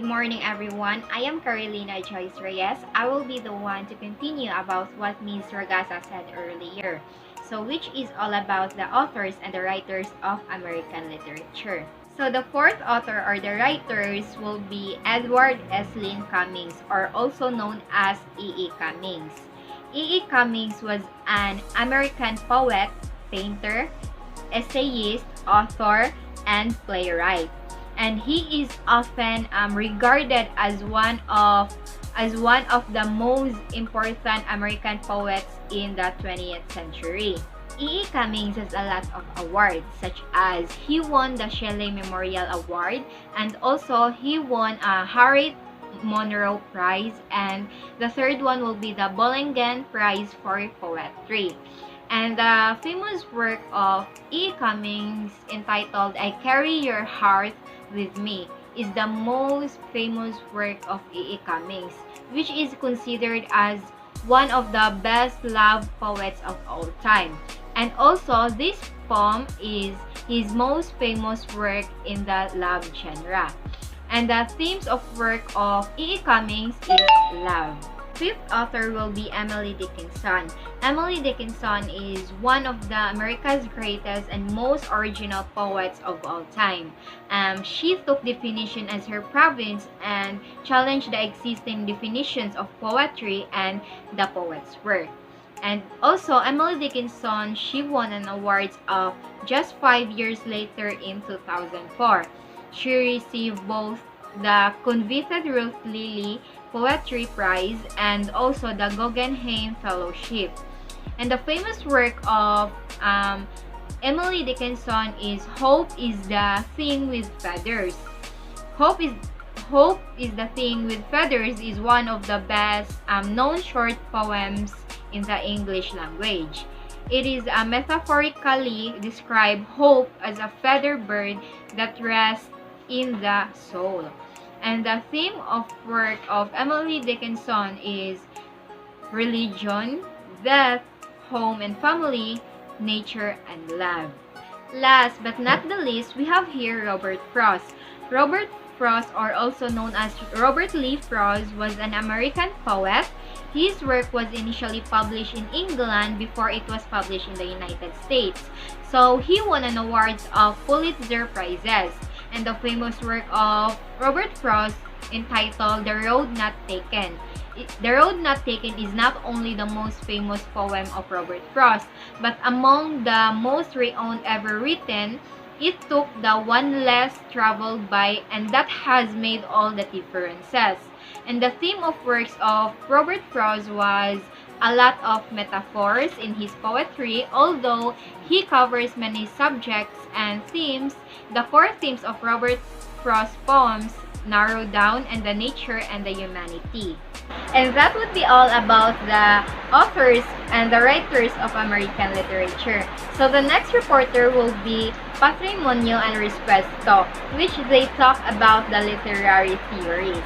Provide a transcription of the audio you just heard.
morning, everyone. I am Carolina Joyce Reyes. I will be the one to continue about what Ms. Ragasa said earlier. So, which is all about the authors and the writers of American literature. So, the fourth author or the writers will be Edward S. Lynn Cummings, or also known as E. E. Cummings. E. E. Cummings was an American poet, painter, essayist, author, and playwright. And he is often regarded as one of the most important American poets in the 20th century. E. E. Cummings has a lot of awards, such as he won the Shelley Memorial Award, and also he won a Harriet Monroe Prize, and the third one will be the Bollingen Prize for Poetry. And the famous work of E. Cummings entitled I Carry Your Heart with Me is the most famous work of E. E. Cummings, which is considered as one of the best love poets of all time. And also, this poem is his most famous work in the love genre. And the themes of work of E. E. Cummings is love. Fifth author will be Emily Dickinson. Emily Dickinson is one of the America's greatest and most original poets of all time. She took definition as her province and challenged the existing definitions of poetry and the poet's work. And also, Emily Dickinson, she won an award of just 5 years later in 2004. She received both the Convited Ruth Lilly Poetry Prize and also the Guggenheim Fellowship. And the famous work of Emily Dickinson is Hope is the Thing with Feathers. Hope is the Thing with Feathers is one of the best known short poems in the English language. It is metaphorically describe hope as a feather bird that rests in the soul. And the theme of work of Emily Dickinson is religion, death, home and family, nature, and love. Last but not the least, we have here Robert Frost. Robert Frost, or also known as Robert Lee Frost, was an American poet. His work was initially published in England before it was published in the United States. So he won an award of Pulitzer Prizes. And the famous work of Robert Frost entitled The Road Not Taken. The Road Not Taken is not only the most famous poem of Robert Frost, but among the most renowned ever written. It took the one less traveled by, and that has made all the differences. And the theme of works of Robert Frost was a lot of metaphors in his poetry. Although he covers many subjects and themes, the core themes of Robert Frost's poems narrow down and the nature and the humanity. And that would be all about the authors and the writers of American literature. So the next reporter will be Patrimonio and Respeto, which they talk about the literary theories.